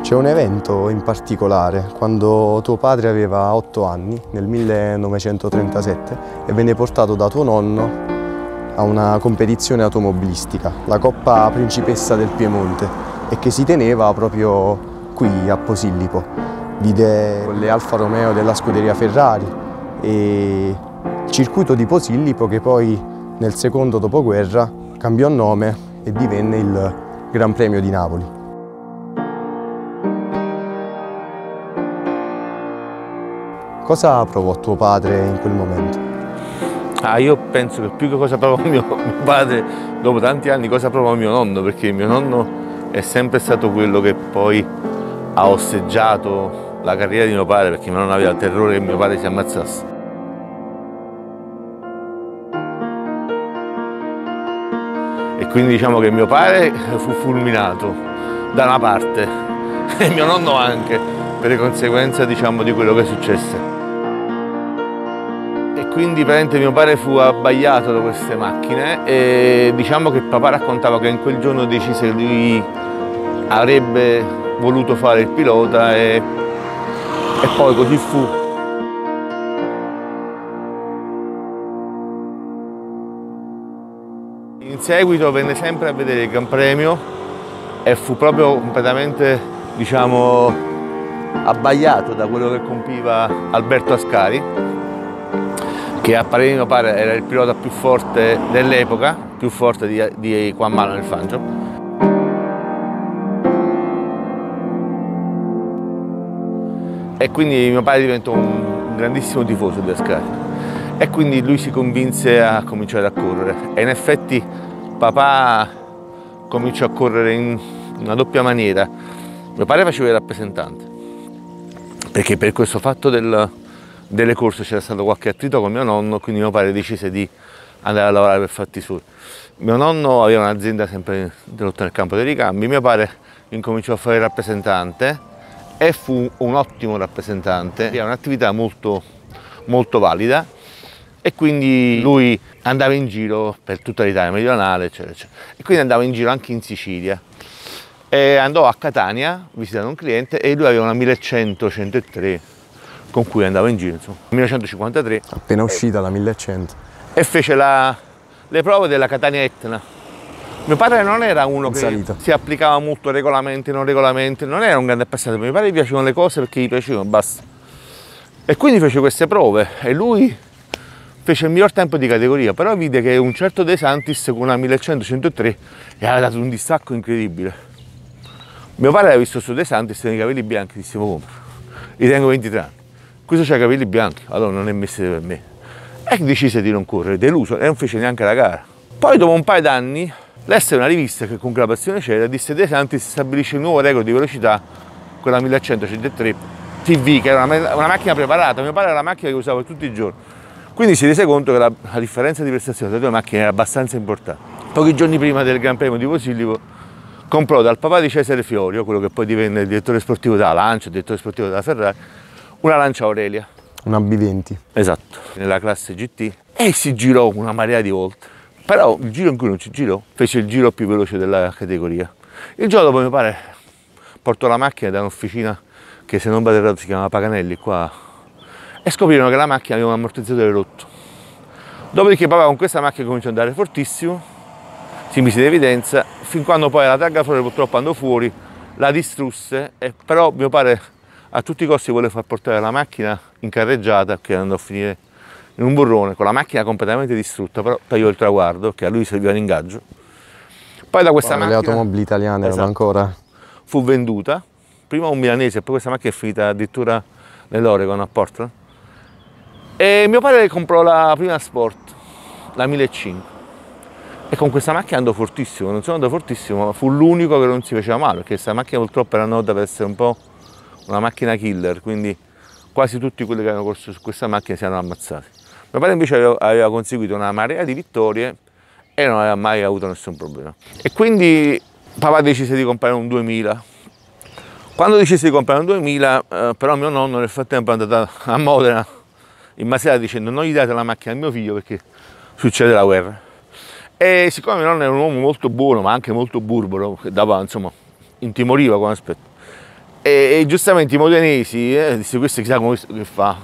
C'è un evento in particolare, quando tuo padre aveva 8 anni, nel 1937, e venne portato da tuo nonno a una competizione automobilistica, la Coppa Principessa del Piemonte, e che si teneva proprio qui a Posillipo. Vide le Alfa Romeo della scuderia Ferrari e il circuito di Posillipo, che poi nel secondo dopoguerra cambiò nome e divenne il Gran Premio di Napoli. Cosa provò tuo padre in quel momento? Io penso che più che cosa provò mio padre, dopo tanti anni, cosa provò mio nonno, perché mio nonno è sempre stato quello che poi ha osteggiato la carriera di mio padre, perché mio nonno aveva il terrore che mio padre si ammazzasse. E quindi diciamo che mio padre fu fulminato da una parte e mio nonno anche, per le conseguenze, diciamo, di quello che successe. E quindi praticamente mio padre fu abbagliato da queste macchine e diciamo che papà raccontava che in quel giorno decise che lui avrebbe voluto fare il pilota e poi così fu. In seguito venne sempre a vedere il Gran Premio e fu proprio completamente, diciamo, abbagliato da quello che compiva Alberto Ascari, che a parere di mio padre era il pilota più forte dell'epoca, più forte di Juan Manuel Fangio. E quindi mio padre diventò un grandissimo tifoso di Ascari e quindi lui si convinse a cominciare a correre e in effetti papà cominciò a correre in una doppia maniera. Mio padre faceva il rappresentante, perché per questo fatto delle corse c'era stato qualche attrito con mio nonno, quindi mio padre decise di andare a lavorare per fatti suoi. Mio nonno aveva un'azienda sempre lotta nel campo dei ricambi, mio padre incominciò a fare il rappresentante e fu un ottimo rappresentante, era un'attività molto, molto valida e quindi lui andava in giro per tutta l'Italia meridionale, eccetera, eccetera. E quindi andava in giro anche in Sicilia. E andò a Catania visitando un cliente e lui aveva una 1100-103 con cui andava in giro, insomma, 1953. Appena uscita la 1100. E fece le prove della Catania Etna. Mio padre non era uno che si applicava molto a regolamenti, non era un grande appassionato. Mio padre gli piacevano le cose perché gli piacevano, basta. E quindi fece queste prove e lui fece il miglior tempo di categoria, però vide che un certo De Santis con una 1100-103 gli aveva dato un distacco incredibile. Mio padre aveva visto su De Santis con i capelli bianchi, disse: come? Io tengo 23 anni, questo c'ha i capelli bianchi, allora non è messo per me. E decise di non correre, deluso, e non fece neanche la gara. Poi dopo un paio d'anni lesse una rivista che comunque la passione c'era, disse: De Santis stabilisce il nuovo record di velocità con la 1100-103 TV, che era una macchina preparata. Mio padre era la macchina che usava tutti i giorni. Quindi si rese conto che la differenza di prestazione tra le due macchine era abbastanza importante. Pochi giorni prima del Gran Premio di Posillipo comprò dal papà di Cesare Fiorio, quello che poi divenne il direttore sportivo della Lancia, il direttore sportivo della Ferrari, una Lancia Aurelia. Una B20. Esatto, nella classe GT, e si girò una marea di volte. Però il giro in cui non ci girò, fece il giro più veloce della categoria. Il giorno dopo mio padre portò la macchina da un'officina che, se non vado errato, si chiama Paganelli qua, e scoprirono che la macchina aveva un ammortizzatore rotto. Dopodiché papà con questa macchina cominciò ad andare fortissimo, si mise in evidenza, fin quando poi la targa Flore purtroppo andò fuori, la distrusse, e però mio padre a tutti i costi voleva far portare la macchina in carreggiata, che andò a finire in un burrone, con la macchina completamente distrutta, però tagliò il traguardo, che a lui serviva in ingaggio. Poi da questa macchina... Le automobili italiane erano ancora... Fu venduta, prima a un milanese, poi questa macchina è finita addirittura nell'Oregon, a Portland. E mio padre comprò la prima Sport, la 1500. E con questa macchina andò fortissimo, non solo andò fortissimo, ma fu l'unico che non si faceva male, perché questa macchina purtroppo era nota per essere un po' una macchina killer, quindi quasi tutti quelli che avevano corso su questa macchina si erano ammazzati. Mio padre invece aveva conseguito una marea di vittorie e non aveva mai avuto nessun problema. E quindi papà decise di comprare un 2000. Quando decise di comprare un 2000, però mio nonno nel frattempo è andato a Modena in Maserata dicendo: non gli date la macchina al mio figlio perché succede la guerra. E siccome mio nonno era un uomo molto buono ma anche molto burbero, che dava, insomma, intimoriva come aspetto, E giustamente i modenesi, disse questo chissà come che fa.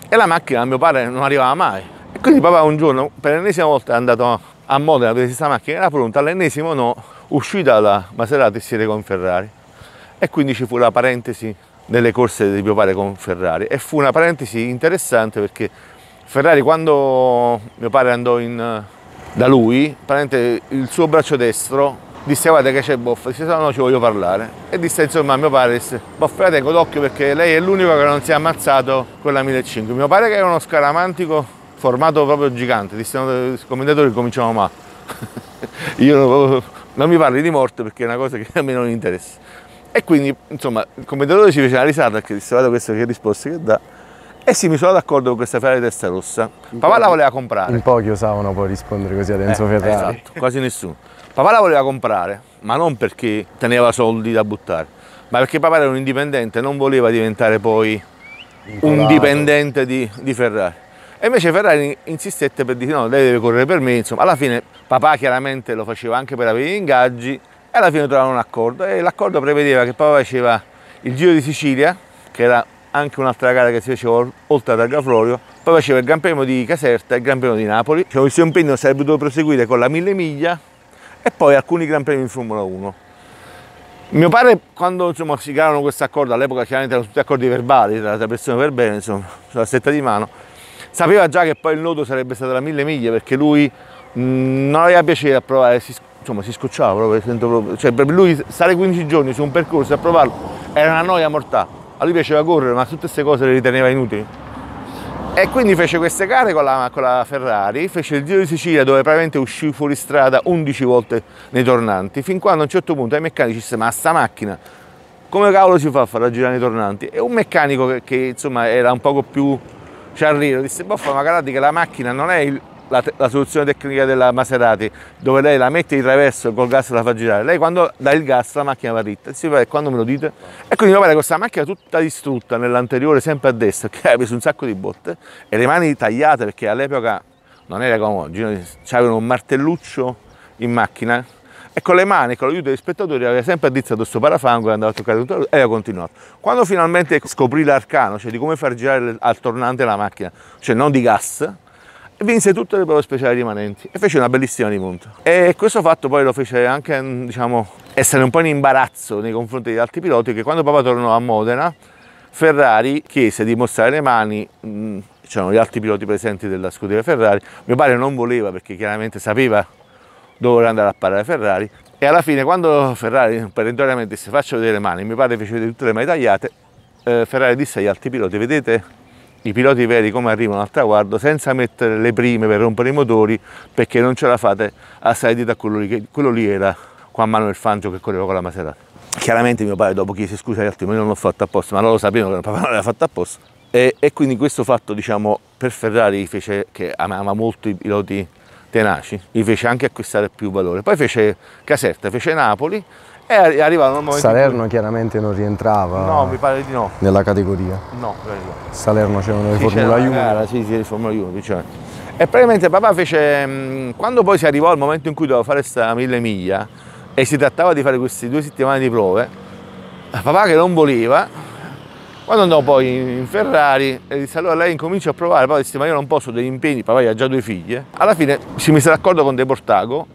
E la macchina a mio padre non arrivava mai. E quindi papà un giorno, per l'ennesima volta, è andato a Modena a vedere questa macchina, era pronta, all'ennesimo no, uscì dalla Maserati e si recò in Ferrari. E quindi ci fu la parentesi delle corse di mio padre con Ferrari. E fu una parentesi interessante perché Ferrari, quando mio padre andò da lui, il suo braccio destro disse guarda che c'è Boffa, disse no, ci voglio parlare. E disse insomma a mio padre, disse Boffa tengo d'occhio perché lei è l'unico che non si è ammazzato con la 1500. Mio padre che era uno scaramantico formato proprio gigante, disse i commentatori cominciamo ma io non mi parli di morte perché è una cosa che a me non interessa. E quindi insomma il commentatore ci fece una risata perché disse guarda questa che risposta che dà. E sì, mi sono d'accordo con questa Ferrari testa rossa. Papà la voleva comprare. In pochi osavano poi rispondere così ad Enzo Ferrari. Esatto, quasi nessuno. Papà la voleva comprare, ma non perché teneva soldi da buttare, ma perché papà era un indipendente, non voleva diventare poi un dipendente di Ferrari. E invece Ferrari insistette per dire no, lei deve correre per me, insomma. Alla fine papà chiaramente lo faceva anche per avere gli ingaggi e alla fine trovavano un accordo. E l'accordo prevedeva che papà faceva il Giro di Sicilia, che era anche un'altra gara che si faceva oltre ad Agaflorio, poi faceva il Gran Premio di Caserta e il Gran Premio di Napoli. Il suo impegno sarebbe dovuto proseguire con la 1000 miglia e poi alcuni Gran Premi in Formula 1. Mio padre, quando insomma, si crearono questo accordo, all'epoca chiaramente erano tutti accordi verbali tra persone per bene, insomma, sulla stretta di mano, sapeva già che poi il nodo sarebbe stata la 1000 miglia perché lui non aveva piacere a provare, si scocciava proprio, cioè per lui stare 15 giorni su un percorso a provarlo era una noia mortale. A lui piaceva correre, ma tutte queste cose le riteneva inutili. E quindi fece queste gare con la Ferrari, fece il Giro di Sicilia dove praticamente uscì fuori strada 11 volte nei tornanti, fin quando a un certo punto ai meccanici disse ma sta macchina come cavolo si fa a farla girare nei tornanti? E un meccanico che insomma era un poco più sciarrino disse Boffa ma guardate che la macchina non è la soluzione tecnica della Maserati dove lei la mette di traverso e col gas la fa girare, lei quando dà il gas la macchina va dritta, e quando me lo dite? E quindi va bene, questa macchina tutta distrutta nell'anteriore sempre a destra che aveva preso un sacco di botte e le mani tagliate perché all'epoca non era come oggi, c'avevano un martelluccio in macchina e con le mani, con l'aiuto degli spettatori aveva sempre addizzato questo parafango e andava a toccare tutto e aveva continuato. Quando finalmente scoprì l'arcano, cioè di come far girare al tornante la macchina, cioè non di gas, vinse tutte le prove speciali rimanenti e fece una bellissima rimonta. E questo fatto poi lo fece anche, diciamo, essere un po' in imbarazzo nei confronti degli altri piloti, che quando papà tornò a Modena, Ferrari chiese di mostrare le mani, c'erano gli altri piloti presenti della scuderia Ferrari, mio padre non voleva perché chiaramente sapeva dove andare a parare Ferrari, e alla fine quando Ferrari perentoriamente disse faccio vedere le mani, mio padre fece vedere tutte le mani tagliate, Ferrari disse agli altri piloti vedete i piloti veri come arrivano al traguardo senza mettere le prime per rompere i motori perché non ce la fate a salire da quello lì era Juan Manuel Fangio che correva con la Maserati. Chiaramente mio padre dopo chiese scusa agli altri, ma io non l'ho fatto apposta, ma loro sapevano che papà non l'aveva fatto apposta e quindi questo fatto diciamo per Ferrari fece, che amava molto i piloti tenaci, gli fece anche acquistare più valore. Poi fece Caserta, fece Napoli e arrivarono un momento Salerno chiaramente non rientrava. No, mi pare di no. Nella categoria. No, Salerno c'erano le Formula 1. Gara, sì, di Formula 1, diciamo. E praticamente papà fece, quando poi si arrivò al momento in cui doveva fare questa 1000 miglia e si trattava di fare queste 2 settimane di prove, papà che non voleva, quando andò poi in Ferrari e disse allora lei incomincia a provare, poi disse ma io non posso, degli impegni, papà ha già 2 figlie, alla fine si mise d'accordo con De Portago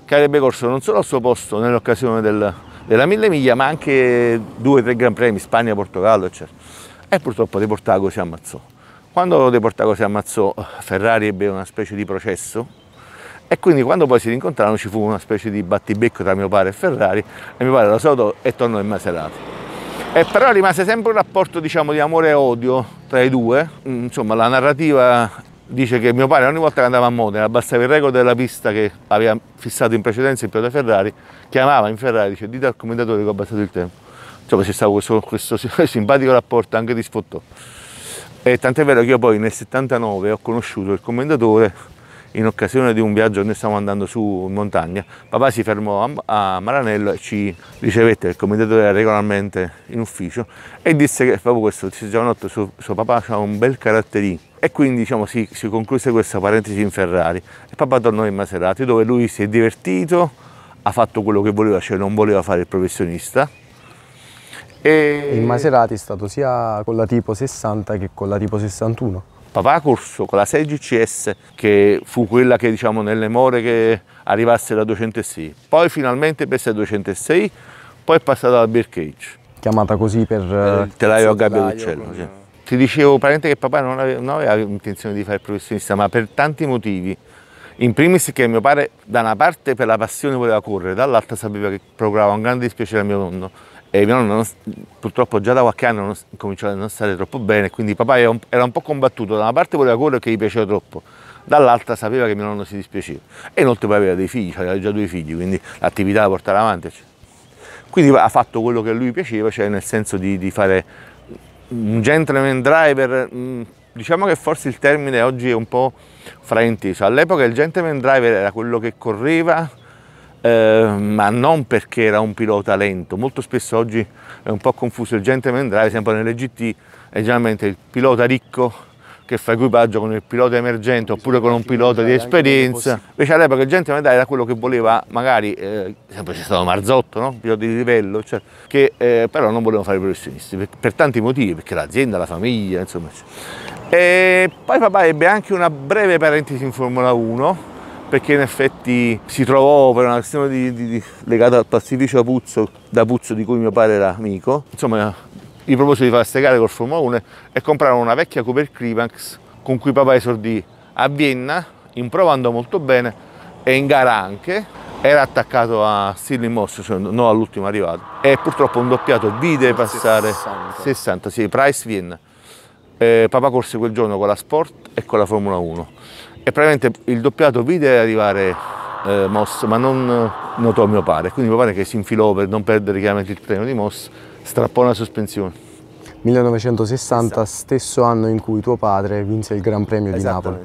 che avrebbe corso non solo al suo posto nell'occasione della 1000 miglia ma anche 2 o 3 Gran Premi, Spagna, Portogallo eccetera. E purtroppo De Portago si ammazzò. Quando De Portago si ammazzò Ferrari ebbe una specie di processo e quindi quando poi si rincontrarono ci fu una specie di battibecco tra mio padre e Ferrari e mio padre lo salutò e tornò in Maserati. E però rimase sempre un rapporto diciamo di amore e odio tra i due, insomma la narrativa dice che mio padre ogni volta che andava a Modena, bastava il record della pista che aveva fissato in precedenza il pilota Ferrari, chiamava in Ferrari e dice dite al commentatore che ho abbassato il tempo. Insomma c'è stato questo simpatico rapporto anche di sfottò. E tant'è vero che io poi nel 79 ho conosciuto il commentatore in occasione di un viaggio, noi stavamo andando su in montagna, papà si fermò a Maranello e ci ricevette, il commentatore era regolarmente in ufficio e disse che proprio questo, disse giovanotto, suo papà aveva un bel caratterino e quindi diciamo si concluse questa parentesi in Ferrari e papà tornò in Maserati dove lui si è divertito, ha fatto quello che voleva, cioè non voleva fare il professionista E in Maserati è stato sia con la tipo 60 che con la tipo 61. Papà ha corso con la 6 GCS, che fu quella che diciamo nelle more che arrivasse la 206, poi finalmente prese la 206, poi è passato alla Birkage. Chiamata così per il telaio a gabbia d'uccello. Sì. Ti dicevo praticamente che papà non aveva intenzione di fare il professionista, ma per tanti motivi. In primis che mio padre da una parte per la passione voleva correre, dall'altra sapeva che procurava un grande dispiacere a mio nonno. E mio nonno purtroppo già da qualche anno cominciava a non stare troppo bene, quindi papà era un po' combattuto. Da una parte voleva correre che gli piaceva troppo, dall'altra sapeva che mio nonno si dispiaceva. E inoltre poi aveva dei figli, aveva già 2 figli, quindi l'attività da portare avanti. Quindi ha fatto quello che a lui piaceva, cioè nel senso di fare un gentleman driver. Diciamo che forse il termine oggi è un po' frainteso. All'epoca il gentleman driver era quello che correva, ma non perché era un pilota lento. Molto spesso oggi è un po' confuso il gentleman driver, sempre nelle GT è generalmente il pilota ricco che fa equipaggio con il pilota emergente oppure con un pilota di esperienza. Invece all'epoca il gentleman driver era quello che voleva, magari, sempre c'è stato Marzotto, no? Piloti di livello, cioè, che però non volevano fare i professionisti per tanti motivi, perché l'azienda, la famiglia, insomma. E poi papà ebbe anche una breve parentesi in Formula 1, perché in effetti si trovò per una questione legata al pastificio da Puzzo, di cui mio padre era amico. Insomma, gli propose di fare queste gare col Formula 1 e comprarono una vecchia Cooper Climax con cui papà esordì a Vienna, improvando molto bene e in gara anche. Era attaccato a Stirling Moss, cioè non all'ultimo arrivato. E purtroppo un doppiato vide passare 60, sì, Price Vienna. Papà corse quel giorno con la Sport e con la Formula 1. E praticamente il doppiato vide arrivare Moss, ma non notò mio padre. Quindi mio padre, che si infilò per non perdere chiaramente il treno di Moss, strappò una sospensione. 1960, stesso anno in cui tuo padre vinse il Gran Premio di Napoli,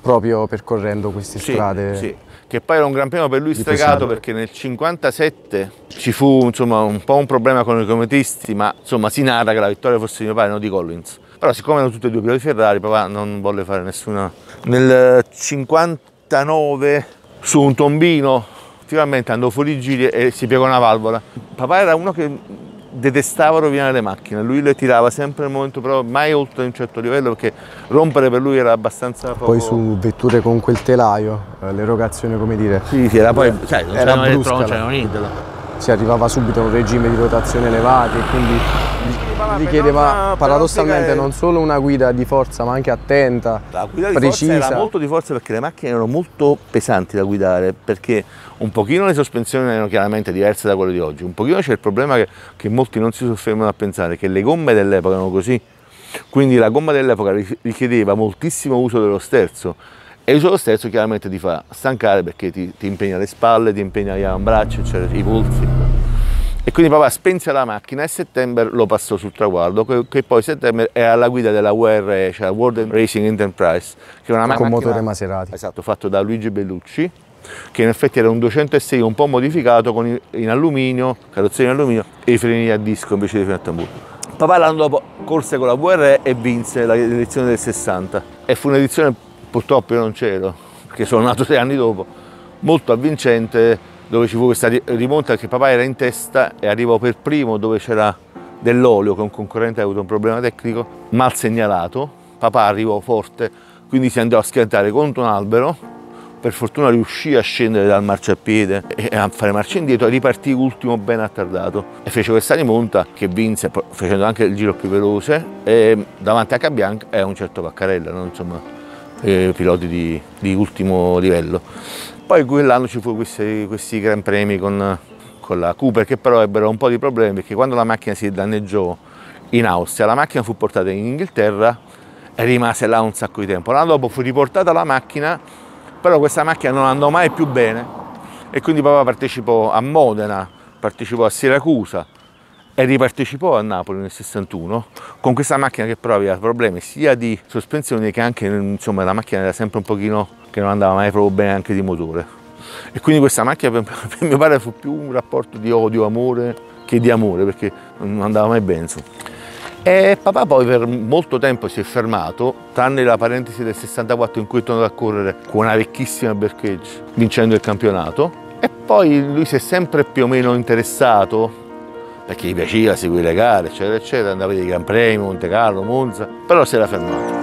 proprio percorrendo queste strade. Sì, che poi era un Gran Premio per lui stregato, perché nel 57 ci fu insomma un po' un problema con i cometisti, ma insomma si narra che la vittoria fosse di mio padre, non di Collins. Però siccome erano tutti e 2 piloti Ferrari, papà non volle fare nessuna. Nel 59 su un tombino effettivamente andò fuori giri e si piegò una valvola. Papà era uno che detestava rovinare le macchine, lui le tirava sempre nel momento, però mai oltre un certo livello, perché rompere per lui era abbastanza poco. Poi su vetture con quel telaio, l'erogazione, come dire, sì, era poi, cioè, non era c'era brusca, non c'era niente. Si arrivava subito a un regime di rotazione elevati e quindi richiedeva paradossalmente non solo una guida di forza, ma anche attenta, la guida di precisa. Forza era molto di forza, perché le macchine erano molto pesanti da guidare, perché un pochino le sospensioni erano chiaramente diverse da quelle di oggi, un pochino c'è il problema che molti non si soffermano a pensare, che le gomme dell'epoca erano così, quindi la gomma dell'epoca richiedeva moltissimo uso dello sterzo, e l'uso dello sterzo chiaramente ti fa stancare, perché ti impegna le spalle, ti impegna gli avambracci, eccetera, i polsi. E quindi papà spense la macchina e settembre lo passò sul traguardo, che poi settembre è alla guida della WRE, cioè World Racing Enterprise, che è una macchina con motore Maserati. Esatto, fatto da Luigi Bellucci, che in effetti era un 206 un po' modificato in alluminio, carrozzeria in alluminio, e i freni a disco invece dei freni a tamburo. Papà l'anno dopo corse con la WRE e vinse l'edizione del 60, e fu un'edizione, purtroppo io non c'ero, perché sono nato 6 anni dopo, molto avvincente, dove ci fu questa rimonta, che papà era in testa e arrivò per primo dove c'era dell'olio, che un concorrente ha avuto un problema tecnico mal segnalato. Papà arrivò forte, quindi si andò a schiantare contro un albero, per fortuna riuscì a scendere dal marciapiede e a fare marcia indietro, e ripartì ultimo ben attardato e fece questa rimonta che vinse, facendo anche il giro più veloce, e davanti a Cabianca e a un certo Vaccarella, no? Insomma, piloti di ultimo livello. Poi quell'anno ci furono questi gran premi con la Cooper, che però ebbero un po' di problemi, perché quando la macchina si danneggiò in Austria, la macchina fu portata in Inghilterra e rimase là un sacco di tempo. L'anno dopo fu riportata la macchina, però questa macchina non andò mai più bene, e quindi papà partecipò a Modena, partecipò a Siracusa e ripartecipò a Napoli nel 61 con questa macchina, che però aveva problemi sia di sospensione che anche, insomma, la macchina era sempre un pochino che non andava mai proprio bene anche di motore, e quindi questa macchina per mio padre fu più un rapporto di odio, amore, che di amore, perché non andava mai bene, insomma. E papà poi per molto tempo si è fermato, tranne la parentesi del 64 in cui è tornato a correre con una vecchissima Birkage, vincendo il campionato, e poi lui si è sempre più o meno interessato perché gli piaceva seguire le gare, eccetera, eccetera, andava ai Gran Premi, Monte Carlo, Monza, però si era fermato.